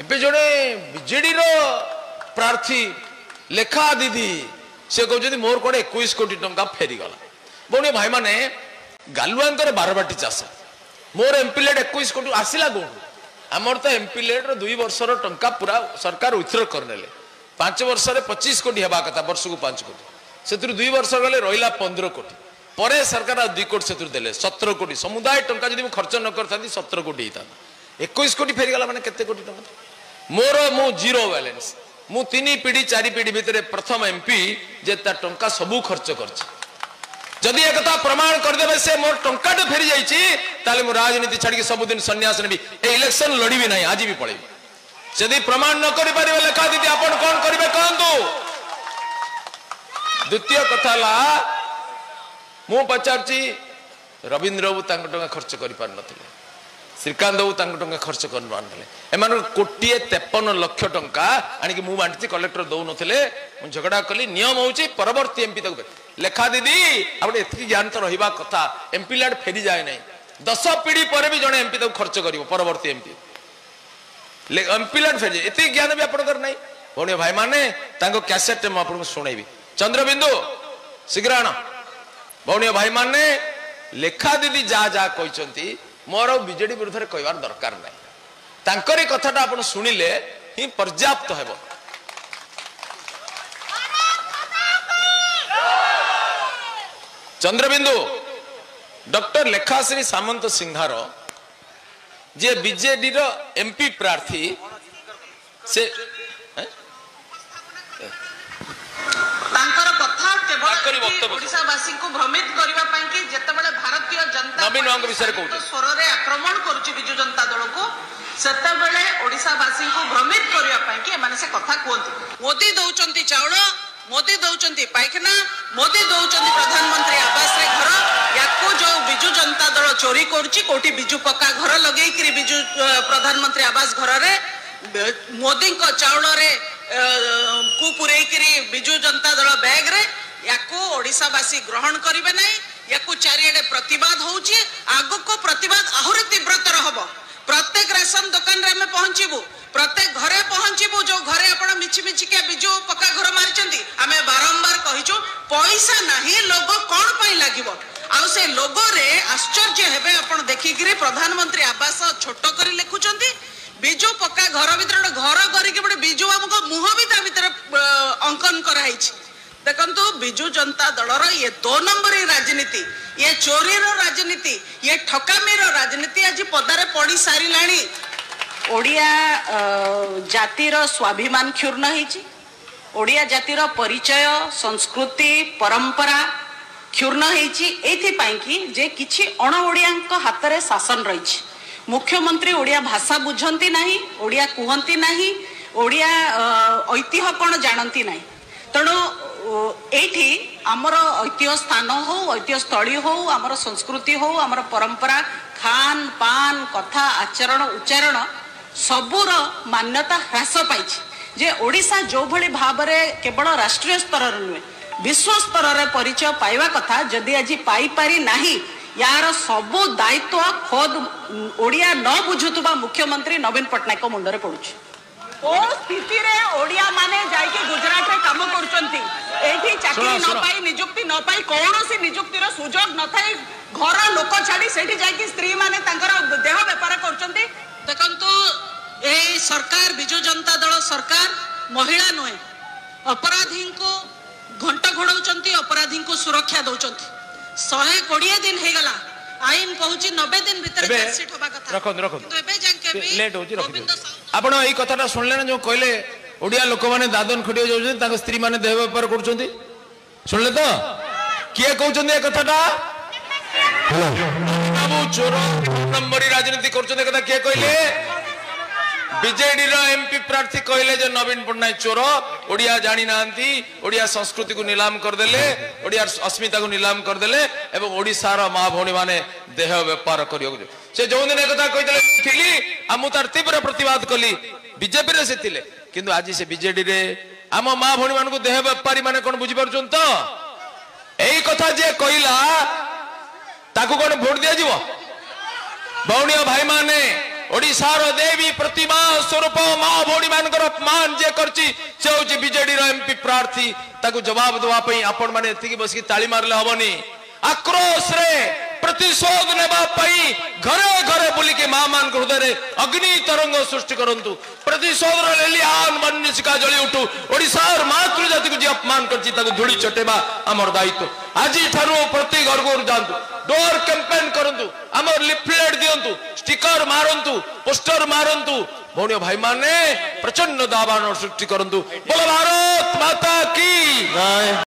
ଏବେ जड़े बीजेडी प्रार्थी लेखा दीदी से कहते मोर कौन 21 कोटी टंका फेरीगला भौणी भाई मैंने गालुआंकर बारबाटी चाष मोर एमपीलेट 21 कोटी आसला कौन आमर तो एमपीलेट 2 वर्षर टंका पूरा सरकार विथड्र करने 5 वर्ष 25 कोटी हवा कथा वर्ष को 5 कोटी से 2 वर्ष गले रहा 15 कोटी पर सरकार 2 कोटी से देले 17 कोटी समुदाय टंका जब खर्च न करता 17 कोटी होता 21 कोटी फेरीगला मैंने केते कोटी टंका मोर मु जीरो बैलेंस मु 3 पीढ़ी 4 पीढ़ी भितर प्रथम एमपी जे टंका सबू खर्च कर जदि एक प्रमाण करदे से मोर टंका फेरी जाइए मु राजनीति छाड़ी सबुदिन सन्यास नेबी ए इलेक्शन लड़बी ना आज भी पड़ेबी जदि प्रमाण न कर पारे लेखा दीदी आप कौन करेंगे कहतु द्वितीय कथा मु पचारची रवींद्र बाबू टंका खर्च कर पार नथिले श्रीकांत बाबू टंका खर्च कर एम कोटी 53 लाख टंका आणिक मु बांटी कलेक्टर दौ नथिले मु झगड़ा कली नियम होची परवर्ती एमपी तक लेखा दीदी आप ज्ञान तो रहा कथा एमपी लाड फेरी जाए ना 10 पीढ़ी पर भी जड़े एमपी तक खर्च कर परवर्ती एमपी एमपी लाड फेरी जाए ये ज्ञान भी आपंकर ना भौणी भाई मैंने कैसेट मुझे शुणेबी चंद्रबिंदु शीघ्र आण भौणी भाई मैंने लेखा दीदी जहाँ जहाँ कहते मोर बीजेडी विरुद्ध में कहबार दरकार ना कथाटा आप शुणिले ही पर्याप्त है चंद्रबिंदु डॉक्टर लेखाश्री सामंत सिंहार जे बीजेडी रो एमपी प्रार्थी से ओडिशावासी को भ्रमित करबा पई कि जेतेबेले भारतीय जनता नवीन वांग विषय कहू स्वर रे आक्रमण करूची बिजु जनता दल को सेतेबेले ओडिशावासी को भ्रमित करबा पई कि माने से कथा कहंती मोदी दउचंती चाउळ मोदी दउचंती पाइखना मोदी दउचंती प्रधानमंत्री आवास रे घर याको जो बिजु जनता दल चोरी करूची कोठी बिजु पक्का घर लगेई कि बिजु प्रधानमंत्री आवास घर रे मोदी को चाउळ रे को पुरई करी बिजु जनता दल बैग रे याको ओडिशावासी ग्रहण करिवे नै याको चारिएडे प्रतिवाद होउची आगो को प्रतिवाद आहुरी तीव्रतर हबो प्रत्येक रेशन दुकान रे हमें पहुंचीबू प्रत्येक घरे पहुंचीबू जो घरे आपण मिछि मिछि के बिजु पक्का घर मारिचंती हमें बारंबार कहिचो पैसा नाही लोगो कोन पई लागिवो आ से लोगो रे आश्चर्य हेबे आपण देखि कि प्रधानमंत्री आवास छोटो करी लेखुचंती बिजु पक्का घर भीतर घर करी के बिजु बाबू को मुह भी ता भीतर अंकन कराइछि देखंतु बिजु जनता दलर ये 2 नंबरी राजनीति ये चोरी रो राजनीति ये ठकामी रो राजनीति आज पदारे पड़ी सारी लाणी ओडिया जाति रो स्वाभिमान क्षुर्ण हिची ओडिया जाति रो परिचय संस्कृति परंपरा क्षुर्ण हिची एथि पई कि जे किछि अण ओडियांक हाथ रे शासन रहिछि मुख्यमंत्री ओडिया भाषा बुझंती नाही ओडिया कुहंती नाही ओडिया ऐतिह्य कोन जानंती नाही तणो एठी आमर ऐतिह्य स्थान हो ऐतिह्य स्थली हो आमर संस्कृति हो आमर परंपरा खान पान कथा आचरण उच्चारण सबुर मान्यता ह्रास पाइछि जे ओडिशा जो भली भाबरे केवल राष्ट्रीय स्तर रे नुहे विश्व स्तर रे परिचय पाइबा कथा जदि आज पाई पारी नाही यार सबु दायित्व खुद ओडिया न बुझुतबा मुख्यमंत्री नवीन पटनायक मुंडरे पडुछि ओ स्थिति रे ओडिया माने जाई के गुजरात रे काम करचंती एठी चाकरी न पाई नियुक्ति न पाई कोनोसी नियुक्ति रो सुजोग न थाई घर लोक छाडी सेठी जाई के स्त्री माने तांकर देह व्यापार करचंती देखंतु ए सरकार बिजु जनता दल सरकार महिला नहे अपराधी को घंटा घोड़ौचंती अपराधी को सुरक्षा दउचंती 120 दिन हे गला आईन कहूची 90 दिन भीतर चार्जशीट होबा कथा रखन किंतु एबे जांके भी लेट होची रखन आपण एई कथाटा सुनले ना जो कहले ओडिया लोक माने दादन खडियो जाउछन ताक स्त्री माने देह व्यापार करछंती सुनले तो किए कहउछन ए कथाटा बाबू चोर नंबरी राजनीति करछन कथा किए कहले बीजेडी रो एमपी प्रार्थी कहले जे नवीन पटनायक चोर ओडिया जानी नांती ओडिया संस्कृति को नीलाम कर देले ओडिया अस्मिता को नीलाम कर देले एवं ओडिसा रो मां भौणी माने देह व्यापार करियो से जो दिन कथा कहितले थिली आ मु तार तीव्र प्रतिवाद कली बीजेपी रे से थिले किंतु आज से बीजेडी रे आम मां भौणी मान को देह व्यापारी माने कोन बुझी परछन तो एई कथा जे कहिला ताकू कोन वोट दिया जीवो भौणी भाई माने ओडिशार देवी प्रतिमा स्वरूप माँ भौणी मानकर अपमान जे करची से होची बीजेडी रो एमपी प्रार्थी ताकू जवाब दवा पई आपण माने एतिकी बसकी ताली मारले हबनी आक्रोश रे प्रतिशोध नेबा पई घरे घरे बुलिके मां मान हृदय रे अग्नि तरंग सृष्टि करंतु प्रतिशोध रो लेलियान मन्यसिका जली उठू ओडिसार मातृ जाति को जे अपमान करची ताकू धूली चटेबा हमर दायित्व आज ठारू प्रति घर घर जांतु डोर कैंपेन करंतु हमर लिफलेट दियंतु स्टिकर मारंतु पोस्टर मारंतु भौणी भाई माने प्रचंड दावान सृष्टि करंतु बोलो भारत माता की जय।